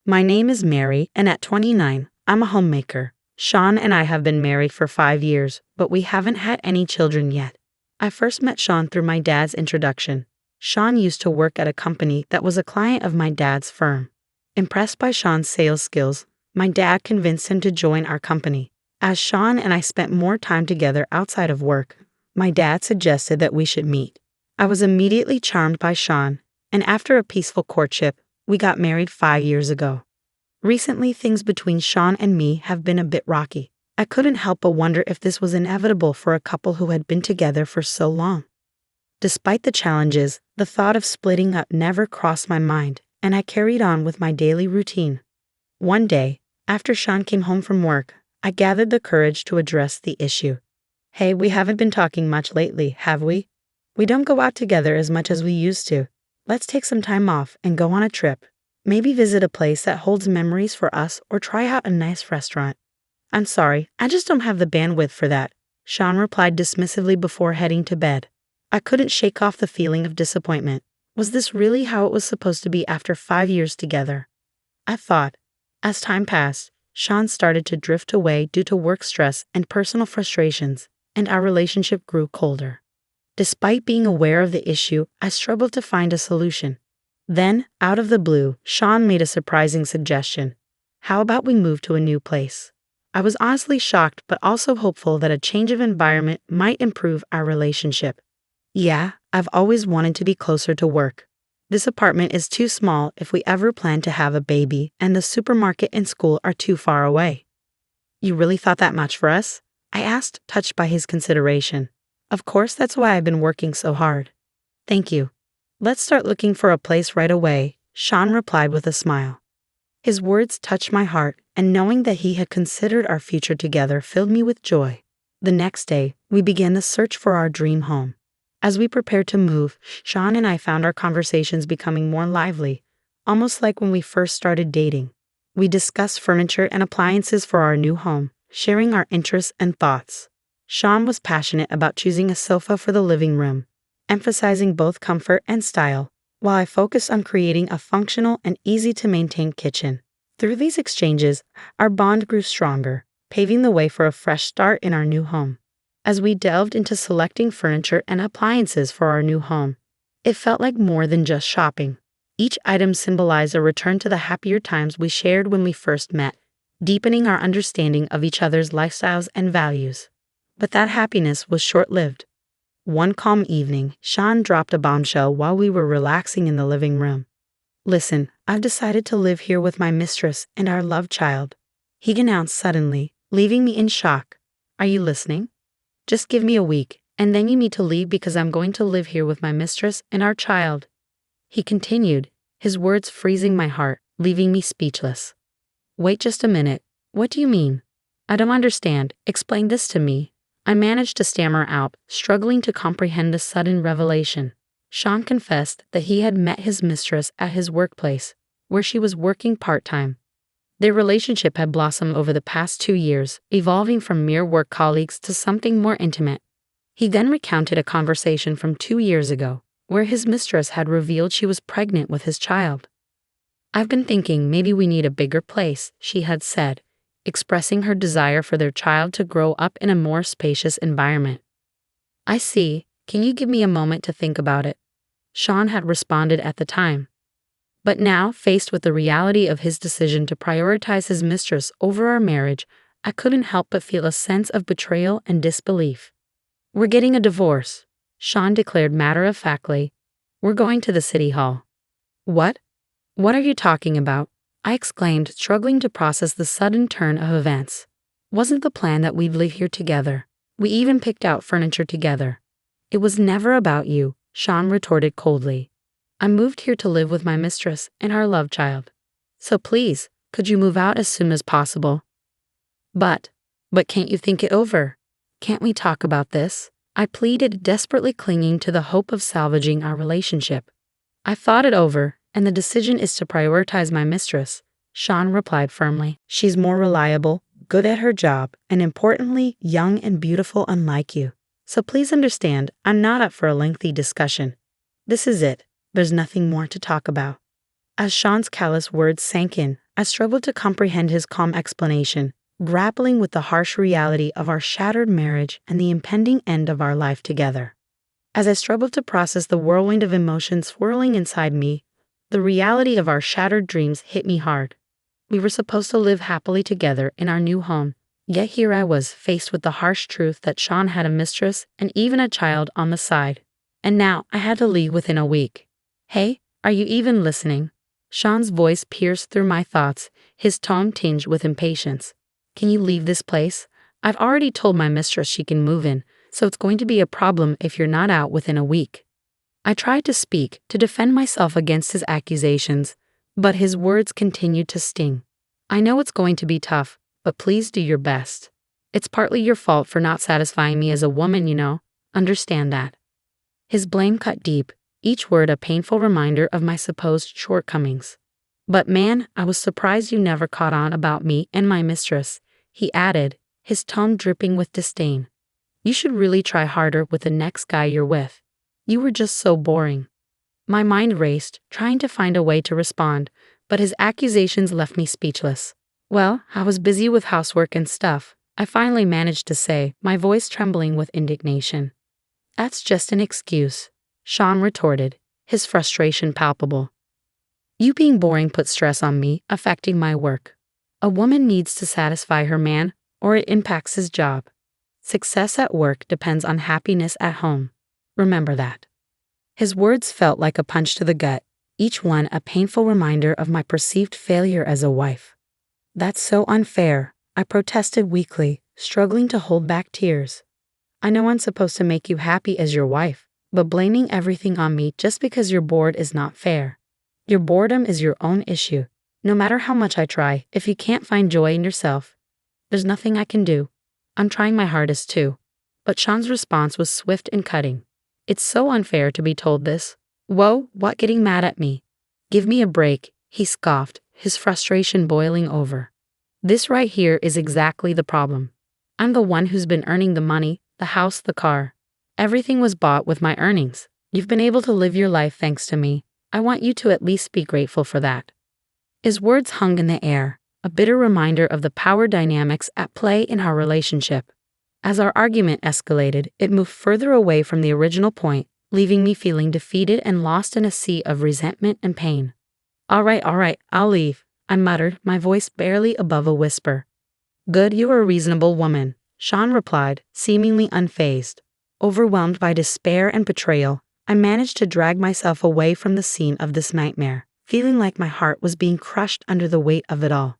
My name is Mary, and at 29, I'm a homemaker. Sean and I have been married for 5 years, but we haven't had any children yet. I first met Sean through my dad's introduction. Sean used to work at a company that was a client of my dad's firm. Impressed by Sean's sales skills, my dad convinced him to join our company. As Sean and I spent more time together outside of work, my dad suggested that we should meet. I was immediately charmed by Sean, and after a peaceful courtship, we got married 5 years ago. Recently, things between Sean and me have been a bit rocky. I couldn't help but wonder if this was inevitable for a couple who had been together for so long. Despite the challenges, the thought of splitting up never crossed my mind, and I carried on with my daily routine. One day, after Sean came home from work, I gathered the courage to address the issue. Hey, we haven't been talking much lately, have we? We don't go out together as much as we used to. Let's take some time off and go on a trip. Maybe visit a place that holds memories for us or try out a nice restaurant. I'm sorry, I just don't have the bandwidth for that, Sean replied dismissively before heading to bed. I couldn't shake off the feeling of disappointment. Was this really how it was supposed to be after 5 years together? I thought. As time passed, Sean started to drift away due to work stress and personal frustrations, and our relationship grew colder. Despite being aware of the issue, I struggled to find a solution. Then, out of the blue, Sean made a surprising suggestion. How about we move to a new place? I was honestly shocked but also hopeful that a change of environment might improve our relationship. Yeah, I've always wanted to be closer to work. This apartment is too small if we ever plan to have a baby, and the supermarket and school are too far away. You really thought that much for us? I asked, touched by his consideration. Of course, that's why I've been working so hard. Thank you. Let's start looking for a place right away, Sean replied with a smile. His words touched my heart, and knowing that he had considered our future together filled me with joy. The next day, we began the search for our dream home. As we prepared to move, Sean and I found our conversations becoming more lively, almost like when we first started dating. We discussed furniture and appliances for our new home, sharing our interests and thoughts. Sean was passionate about choosing a sofa for the living room, emphasizing both comfort and style, while I focused on creating a functional and easy-to-maintain kitchen. Through these exchanges, our bond grew stronger, paving the way for a fresh start in our new home. As we delved into selecting furniture and appliances for our new home, it felt like more than just shopping. Each item symbolized a return to the happier times we shared when we first met, deepening our understanding of each other's lifestyles and values. But that happiness was short-lived. One calm evening, Sean dropped a bombshell while we were relaxing in the living room. Listen, I've decided to live here with my mistress and our love child, he announced suddenly, leaving me in shock. Are you listening? Just give me a week, and then you need to leave because I'm going to live here with my mistress and our child. He continued, his words freezing my heart, leaving me speechless. Wait just a minute. What do you mean? I don't understand. Explain this to me. I managed to stammer out, struggling to comprehend the sudden revelation. Sean confessed that he had met his mistress at his workplace, where she was working part-time. Their relationship had blossomed over the past 2 years, evolving from mere work colleagues to something more intimate. He then recounted a conversation from 2 years ago, where his mistress had revealed she was pregnant with his child. I've been thinking maybe we need a bigger place, she had said, expressing her desire for their child to grow up in a more spacious environment. I see. Can you give me a moment to think about it? Sean had responded at the time. But now, faced with the reality of his decision to prioritize his mistress over our marriage, I couldn't help but feel a sense of betrayal and disbelief. We're getting a divorce, Sean declared matter-of-factly. We're going to the city hall. What? What are you talking about? I exclaimed, struggling to process the sudden turn of events. Wasn't the plan that we'd live here together? We even picked out furniture together. It was never about you, Sean retorted coldly. I moved here to live with my mistress and our love child. So please, could you move out as soon as possible? But can't you think it over? Can't we talk about this? I pleaded, desperately clinging to the hope of salvaging our relationship. I've thought it over, and the decision is to prioritize my mistress, Sean replied firmly. She's more reliable, good at her job, and importantly, young and beautiful unlike you. So please understand, I'm not up for a lengthy discussion. This is it. There's nothing more to talk about. As Sean's callous words sank in, I struggled to comprehend his calm explanation, grappling with the harsh reality of our shattered marriage and the impending end of our life together. As I struggled to process the whirlwind of emotions swirling inside me, the reality of our shattered dreams hit me hard. We were supposed to live happily together in our new home, yet here I was faced with the harsh truth that Sean had a mistress and even a child on the side. And now I had to leave within a week. Hey, are you even listening? Sean's voice pierced through my thoughts, his tone tinged with impatience. Can you leave this place? I've already told my mistress she can move in, so it's going to be a problem if you're not out within a week. I tried to speak, to defend myself against his accusations, but his words continued to sting. I know it's going to be tough, but please do your best. It's partly your fault for not satisfying me as a woman, you know. Understand that. His blame cut deep, each word a painful reminder of my supposed shortcomings. But man, I was surprised you never caught on about me and my mistress, he added, his tone dripping with disdain. You should really try harder with the next guy you're with. You were just so boring. My mind raced, trying to find a way to respond, but his accusations left me speechless. Well, I was busy with housework and stuff, I finally managed to say, my voice trembling with indignation. That's just an excuse, Sean retorted, his frustration palpable. You being boring put stress on me, affecting my work. A woman needs to satisfy her man, or it impacts his job. Success at work depends on happiness at home. Remember that. His words felt like a punch to the gut, each one a painful reminder of my perceived failure as a wife. That's so unfair, I protested weakly, struggling to hold back tears. I know I'm supposed to make you happy as your wife, but blaming everything on me just because you're bored is not fair. Your boredom is your own issue. No matter how much I try, if you can't find joy in yourself, there's nothing I can do. I'm trying my hardest too. But Sean's response was swift and cutting. It's so unfair to be told this. Whoa, what getting mad at me? Give me a break, he scoffed, his frustration boiling over. This right here is exactly the problem. I'm the one who's been earning the money, the house, the car. Everything was bought with my earnings. You've been able to live your life thanks to me. I want you to at least be grateful for that. His words hung in the air, a bitter reminder of the power dynamics at play in our relationship. As our argument escalated, it moved further away from the original point, leaving me feeling defeated and lost in a sea of resentment and pain. All right, I'll leave, I muttered, my voice barely above a whisper. Good, you're a reasonable woman, Sean replied, seemingly unfazed. Overwhelmed by despair and betrayal, I managed to drag myself away from the scene of this nightmare, feeling like my heart was being crushed under the weight of it all.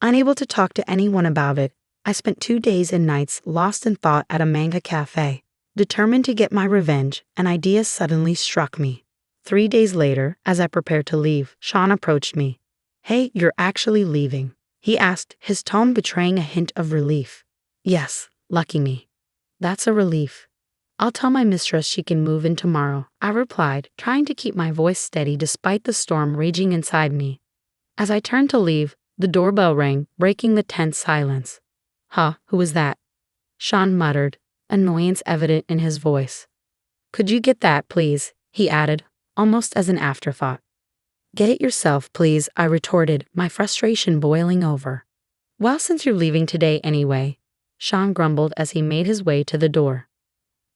Unable to talk to anyone about it, I spent 2 days and nights lost in thought at a manga cafe. Determined to get my revenge, an idea suddenly struck me. 3 days later, as I prepared to leave, Sean approached me. Hey, you're actually leaving? He asked, his tone betraying a hint of relief. Yes, lucky me. That's a relief. I'll tell my mistress she can move in tomorrow, I replied, trying to keep my voice steady despite the storm raging inside me. As I turned to leave, the doorbell rang, breaking the tense silence. Huh, who was that? Sean muttered, annoyance evident in his voice. Could you get that, please? He added, almost as an afterthought. Get it yourself, please, I retorted, my frustration boiling over. Well, since you're leaving today anyway, Sean grumbled as he made his way to the door.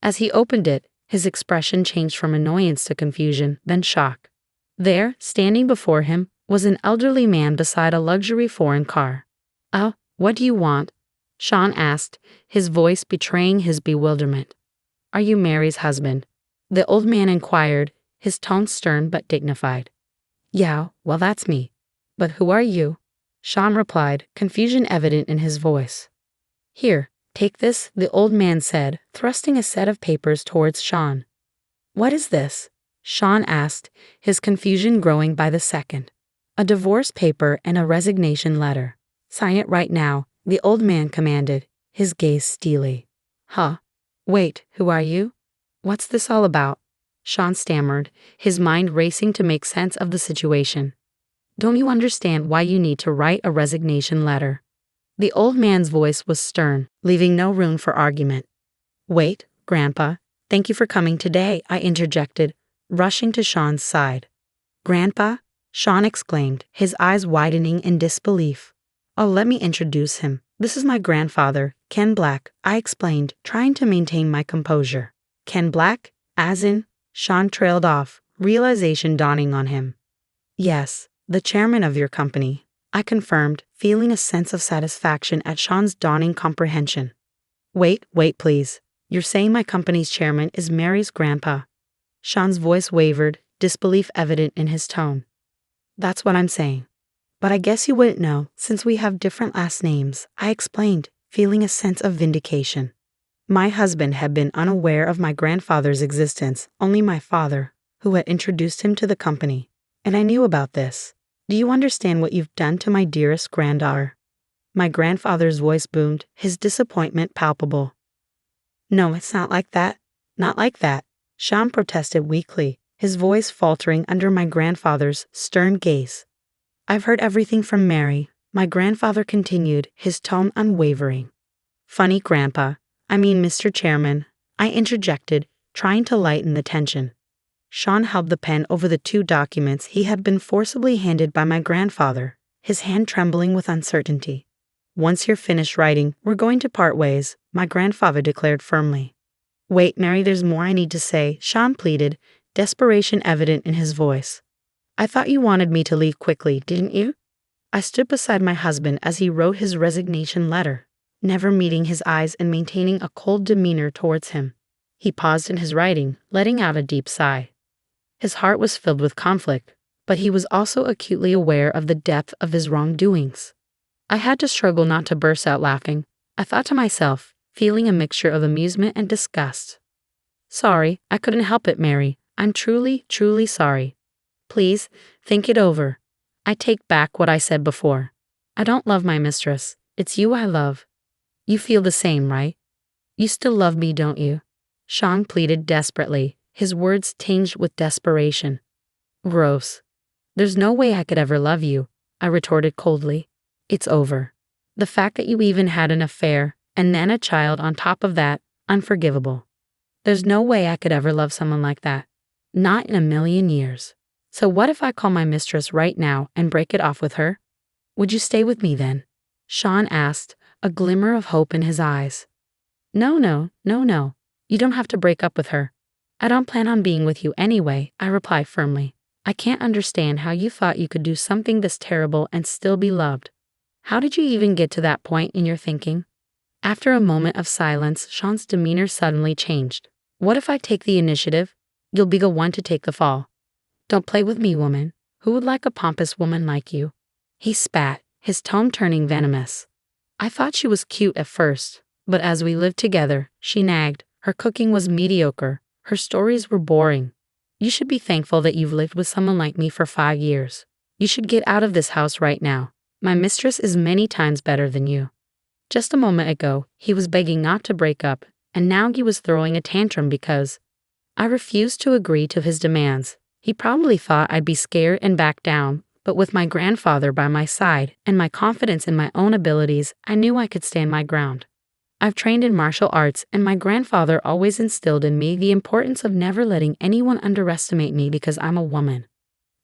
As he opened it, his expression changed from annoyance to confusion, then shock. There, standing before him, was an elderly man beside a luxury foreign car. Oh, what do you want? Sean asked, his voice betraying his bewilderment. Are you Mary's husband? The old man inquired, his tone stern but dignified. Yeah, well, that's me. But who are you? Sean replied, confusion evident in his voice. Here, take this, the old man said, thrusting a set of papers towards Sean. What is this? Sean asked, his confusion growing by the second. A divorce paper and a resignation letter. Sign it right now, the old man commanded, his gaze steely. Huh? Wait, who are you? What's this all about? Sean stammered, his mind racing to make sense of the situation. Don't you understand why you need to write a resignation letter? The old man's voice was stern, leaving no room for argument. Wait, Grandpa, thank you for coming today, I interjected, rushing to Sean's side. Grandpa? Sean exclaimed, his eyes widening in disbelief. Oh, let me introduce him. This is my grandfather, Ken Black, I explained, trying to maintain my composure. Ken Black? As in? Sean trailed off, realization dawning on him. Yes, the chairman of your company, I confirmed, feeling a sense of satisfaction at Sean's dawning comprehension. Wait, please. You're saying my company's chairman is Mary's grandpa? Sean's voice wavered, disbelief evident in his tone. That's what I'm saying. But I guess you wouldn't know, since we have different last names, I explained, feeling a sense of vindication. My husband had been unaware of my grandfather's existence, only my father, who had introduced him to the company. And I knew about this. Do you understand what you've done to my dearest granddaughter? My grandfather's voice boomed, his disappointment palpable. No, it's not like that. Not like that, Sean protested weakly, his voice faltering under my grandfather's stern gaze. I've heard everything from Mary, my grandfather continued, his tone unwavering. Funny grandpa, I mean Mr. Chairman, I interjected, trying to lighten the tension. Sean held the pen over the 2 documents he had been forcibly handed by my grandfather, his hand trembling with uncertainty. Once you're finished writing, we're going to part ways, my grandfather declared firmly. Wait, Mary, there's more I need to say, Sean pleaded, desperation evident in his voice. I thought you wanted me to leave quickly, didn't you? I stood beside my husband as he wrote his resignation letter, never meeting his eyes and maintaining a cold demeanor towards him. He paused in his writing, letting out a deep sigh. His heart was filled with conflict, but he was also acutely aware of the depth of his wrongdoings. I had to struggle not to burst out laughing, I thought to myself, feeling a mixture of amusement and disgust. Sorry, I couldn't help it, Mary. I'm truly, truly sorry. Please, think it over. I take back what I said before. I don't love my mistress. It's you I love. You feel the same, right? You still love me, don't you? Sean pleaded desperately, his words tinged with desperation. Gross. There's no way I could ever love you, I retorted coldly. It's over. The fact that you even had an affair, and then a child on top of that, unforgivable. There's no way I could ever love someone like that. Not in a million years. So what if I call my mistress right now and break it off with her? Would you stay with me then? Sean asked, a glimmer of hope in his eyes. No. You don't have to break up with her. I don't plan on being with you anyway, I replied firmly. I can't understand how you thought you could do something this terrible and still be loved. How did you even get to that point in your thinking? After a moment of silence, Sean's demeanor suddenly changed. What if I take the initiative? You'll be the one to take the fall. Don't play with me, woman. Who would like a pompous woman like you? He spat, his tone turning venomous. I thought she was cute at first, but as we lived together, she nagged. Her cooking was mediocre. Her stories were boring. You should be thankful that you've lived with someone like me for 5 years. You should get out of this house right now. My mistress is many times better than you. Just a moment ago, he was begging not to break up, and now he was throwing a tantrum because I refused to agree to his demands. He probably thought I'd be scared and back down, but with my grandfather by my side and my confidence in my own abilities, I knew I could stand my ground. I've trained in martial arts, and my grandfather always instilled in me the importance of never letting anyone underestimate me because I'm a woman.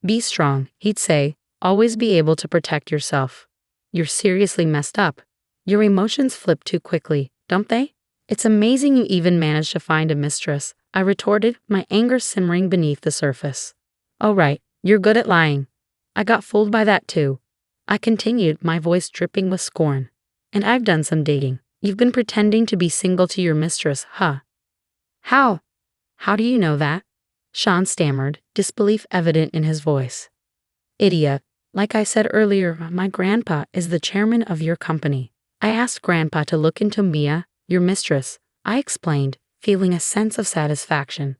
Be strong, he'd say, always be able to protect yourself. You're seriously messed up. Your emotions flip too quickly, don't they? It's amazing you even managed to find a mistress, I retorted, my anger simmering beneath the surface. Oh right, you're good at lying. I got fooled by that too. I continued, my voice dripping with scorn. And I've done some digging. You've been pretending to be single to your mistress, huh? How? How do you know that? Sean stammered, disbelief evident in his voice. Idiot. Like I said earlier, my grandpa is the chairman of your company. I asked Grandpa to look into Mia, your mistress, I explained, feeling a sense of satisfaction.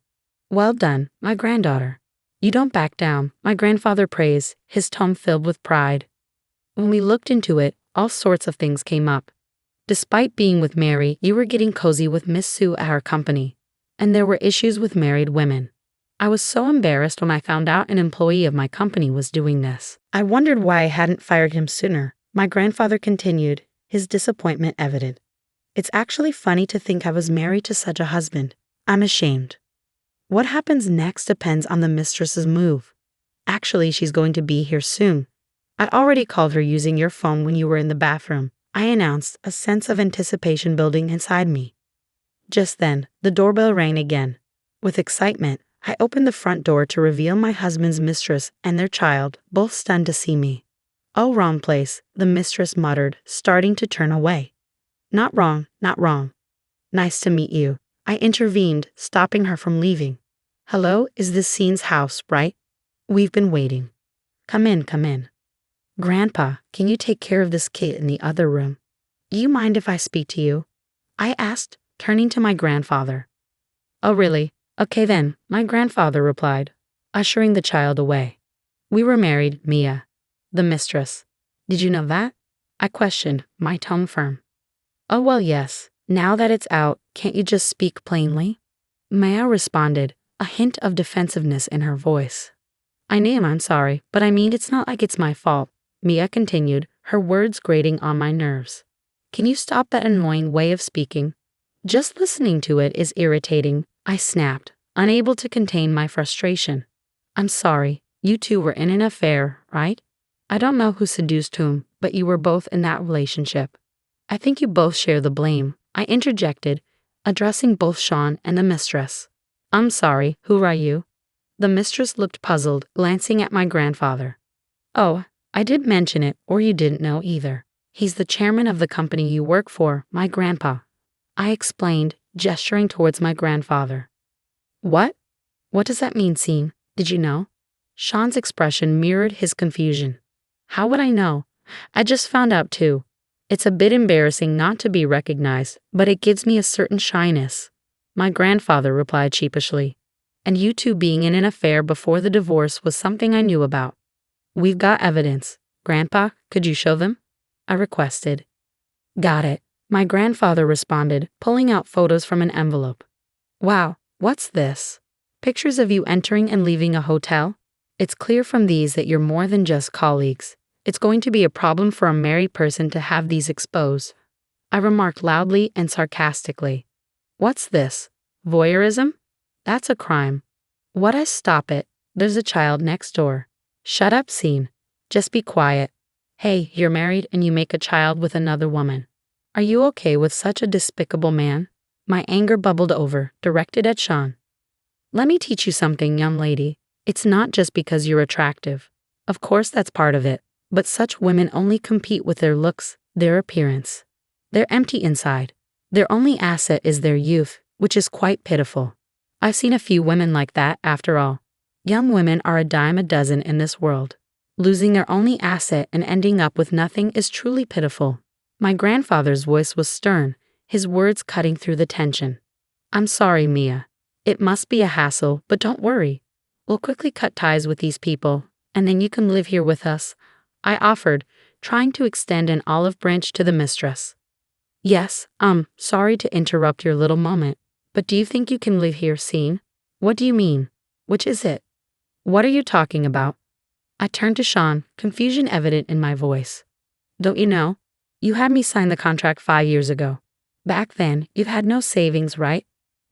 Well done, my granddaughter. You don't back down, my grandfather praised, his tone filled with pride. When we looked into it, all sorts of things came up. Despite being with Mary, you were getting cozy with Miss Sue at our company. And there were issues with married women. I was so embarrassed when I found out an employee of my company was doing this. I wondered why I hadn't fired him sooner, my grandfather continued, his disappointment evident. It's actually funny to think I was married to such a husband. I'm ashamed. What happens next depends on the mistress's move. Actually, she's going to be here soon. I already called her using your phone when you were in the bathroom, I announced, a sense of anticipation building inside me. Just then, the doorbell rang again. With excitement, I opened the front door to reveal my husband's mistress and their child, both stunned to see me. "Oh, wrong place," the mistress muttered, starting to turn away. "Not wrong, not wrong. Nice to meet you," I intervened, stopping her from leaving. "Hello, is this Scene's house, right? We've been waiting. Come in, come in." "Grandpa, can you take care of this kid in the other room? Do you mind if I speak to you?" I asked, turning to my grandfather. "Oh, really? Okay then," my grandfather replied, ushering the child away. "We were married, Mia, the mistress. Did you know that?" I questioned, my tone firm. "Oh, well, yes. Now that it's out, can't you just speak plainly?" Mia responded, a hint of defensiveness in her voice. I'm sorry, but I mean it's not like it's my fault," Mia continued, her words grating on my nerves. "Can you stop that annoying way of speaking? Just listening to it is irritating," I snapped, unable to contain my frustration. "I'm sorry, you two were in an affair, right? I don't know who seduced whom, but you were both in that relationship. I think you both share the blame," I interjected, addressing both Sean and the mistress. "I'm sorry, who are you?" The mistress looked puzzled, glancing at my grandfather. "Oh, I didn't mention it, or you didn't know either. He's the chairman of the company you work for, my grandpa," I explained, gesturing towards my grandfather. "What? What does that mean, Scene? Did you know?" Sean's expression mirrored his confusion. "How would I know? I just found out too. It's a bit embarrassing not to be recognized, but it gives me a certain shyness," my grandfather replied sheepishly. "And you two being in an affair before the divorce was something I knew about. We've got evidence. Grandpa, could you show them?" I requested. "Got it," my grandfather responded, pulling out photos from an envelope. "Wow, what's this? Pictures of you entering and leaving a hotel? It's clear from these that you're more than just colleagues. It's going to be a problem for a married person to have these exposed," I remarked loudly and sarcastically. "What's this? Voyeurism? That's a crime." "What? I stop it. There's a child next door." "Shut up, Scene. Just be quiet. Hey, you're married and you make a child with another woman. Are you okay with such a despicable man?" My anger bubbled over, directed at Sean. "Let me teach you something, young lady. It's not just because you're attractive. Of course that's part of it, but such women only compete with their looks, their appearance. They're empty inside. Their only asset is their youth, which is quite pitiful. I've seen a few women like that, after all. Young women are a dime a dozen in this world. Losing their only asset and ending up with nothing is truly pitiful." My grandfather's voice was stern, his words cutting through the tension. "I'm sorry, Mia. It must be a hassle, but don't worry. We'll quickly cut ties with these people, and then you can live here with us," I offered, trying to extend an olive branch to the mistress. "Yes, sorry to interrupt your little moment, but do you think you can live here, Scene? What do you mean? Which is it? What are you talking about?" I turned to Sean, confusion evident in my voice. "Don't you know? You had me sign the contract 5 years ago. Back then, you've had no savings, right?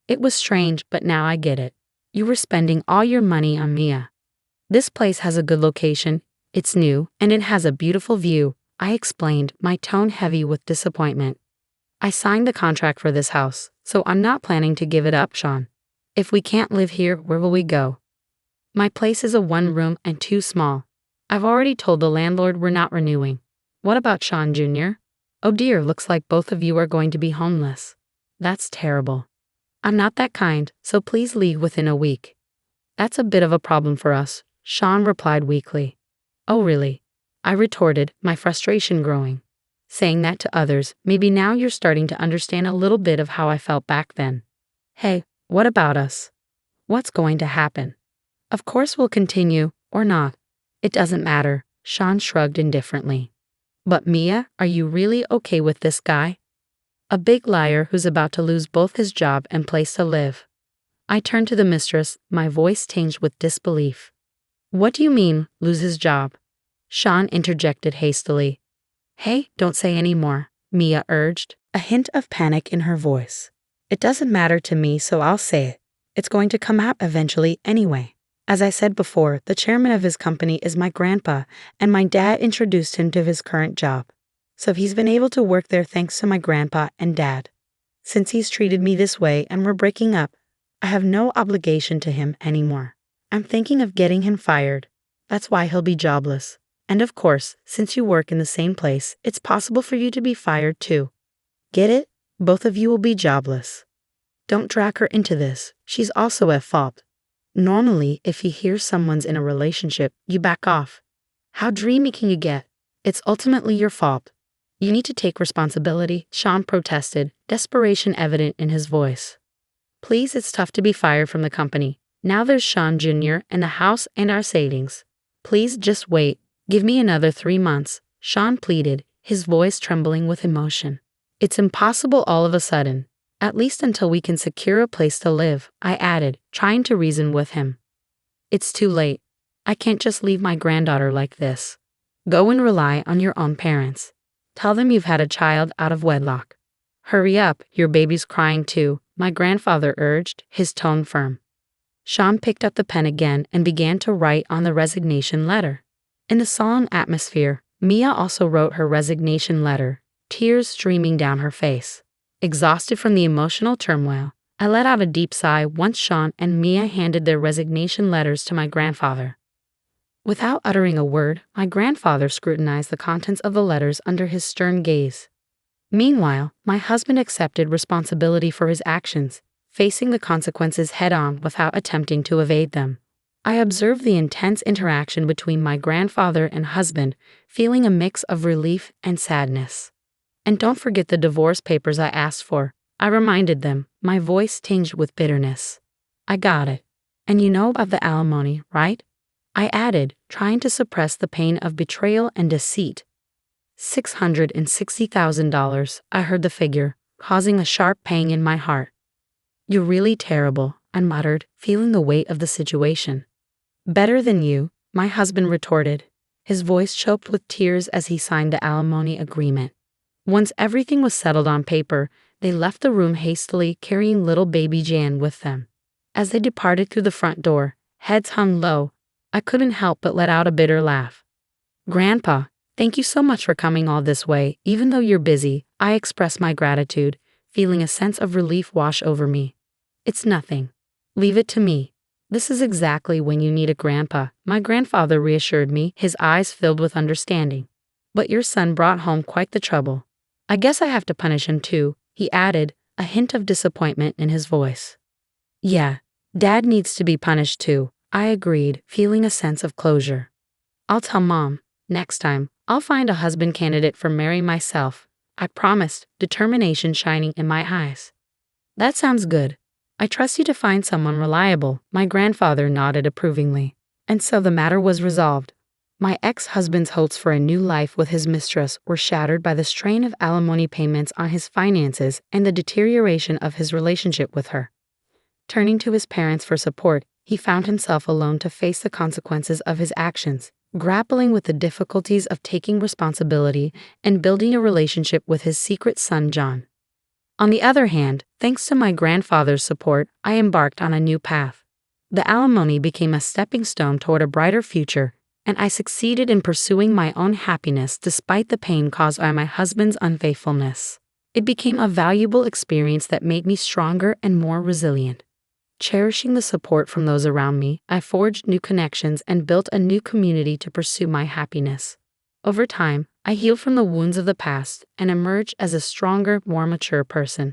It was strange, but now I get it. You were spending all your money on Mia. This place has a good location, it's new, and it has a beautiful view," I explained, my tone heavy with disappointment. "I signed the contract for this house, so I'm not planning to give it up, Sean. If we can't live here, where will we go? My place is a 1-room and too small. I've already told the landlord we're not renewing. What about Sean Jr.? Oh dear, looks like both of you are going to be homeless. That's terrible. I'm not that kind, so please leave within a week." "That's a bit of a problem for us," Sean replied weakly. "Oh really?" I retorted, my frustration growing. Saying that to others, maybe now you're starting to understand a little bit of how I felt back then. "Hey, what about us? What's going to happen?" "Of course we'll continue, or not. It doesn't matter," Sean shrugged indifferently. "But Mia, are you really okay with this guy? A big liar who's about to lose both his job and place to live." I turned to the mistress, my voice tinged with disbelief. "What do you mean, lose his job?" Sean interjected hastily. "Hey, don't say any more," Mia urged, a hint of panic in her voice. "It doesn't matter to me, so I'll say it. It's going to come out eventually anyway. As I said before, the chairman of his company is my grandpa, and my dad introduced him to his current job. So he's been able to work there thanks to my grandpa and dad. Since he's treated me this way and we're breaking up, I have no obligation to him anymore. I'm thinking of getting him fired. That's why he'll be jobless. And of course, since you work in the same place, it's possible for you to be fired too. Get it? Both of you will be jobless. Don't drag her into this. She's also at fault. Normally, if you hear someone's in a relationship, you back off. How dreamy can you get? It's ultimately your fault. You need to take responsibility, Sean protested, desperation evident in his voice. Please, it's tough to be fired from the company. Now there's Sean Jr. and the house and our savings. Please just wait. Give me another 3 months, Sean pleaded, his voice trembling with emotion. It's impossible all of a sudden. At least until we can secure a place to live, I added, trying to reason with him. It's too late. I can't just leave my granddaughter like this. Go and rely on your own parents. Tell them you've had a child out of wedlock. Hurry up, your baby's crying too, my grandfather urged, his tone firm. Sean picked up the pen again and began to write on the resignation letter. In the solemn atmosphere, Mia also wrote her resignation letter, tears streaming down her face. Exhausted from the emotional turmoil, I let out a deep sigh once Sean and Mia handed their resignation letters to my grandfather. Without uttering a word, my grandfather scrutinized the contents of the letters under his stern gaze. Meanwhile, my husband accepted responsibility for his actions, facing the consequences head-on without attempting to evade them. I observed the intense interaction between my grandfather and husband, feeling a mix of relief and sadness. And don't forget the divorce papers I asked for, I reminded them, my voice tinged with bitterness. I got it. And you know about the alimony, right? I added, trying to suppress the pain of betrayal and deceit. $660,000, I heard the figure, causing a sharp pang in my heart. You're really terrible, I muttered, feeling the weight of the situation. Better than you, my husband retorted, his voice choked with tears as he signed the alimony agreement. Once everything was settled on paper, they left the room hastily, carrying little baby Jan with them. As they departed through the front door, heads hung low, I couldn't help but let out a bitter laugh. Grandpa, thank you so much for coming all this way. Even though you're busy, I expressed my gratitude, feeling a sense of relief wash over me. It's nothing. Leave it to me. This is exactly when you need a grandpa, my grandfather reassured me, his eyes filled with understanding. But your son brought home quite the trouble. I guess I have to punish him too, he added, a hint of disappointment in his voice. Yeah, Dad needs to be punished too, I agreed, feeling a sense of closure. I'll tell Mom. Next time, I'll find a husband candidate for Mary myself, I promised, determination shining in my eyes. That sounds good. I trust you to find someone reliable, my grandfather nodded approvingly. And so the matter was resolved. My ex-husband's hopes for a new life with his mistress were shattered by the strain of alimony payments on his finances and the deterioration of his relationship with her. Turning to his parents for support, he found himself alone to face the consequences of his actions, grappling with the difficulties of taking responsibility and building a relationship with his secret son John. On the other hand, thanks to my grandfather's support, I embarked on a new path. The alimony became a stepping stone toward a brighter future, and I succeeded in pursuing my own happiness despite the pain caused by my husband's unfaithfulness. It became a valuable experience that made me stronger and more resilient. Cherishing the support from those around me, I forged new connections and built a new community to pursue my happiness. Over time, I healed from the wounds of the past and emerged as a stronger, more mature person.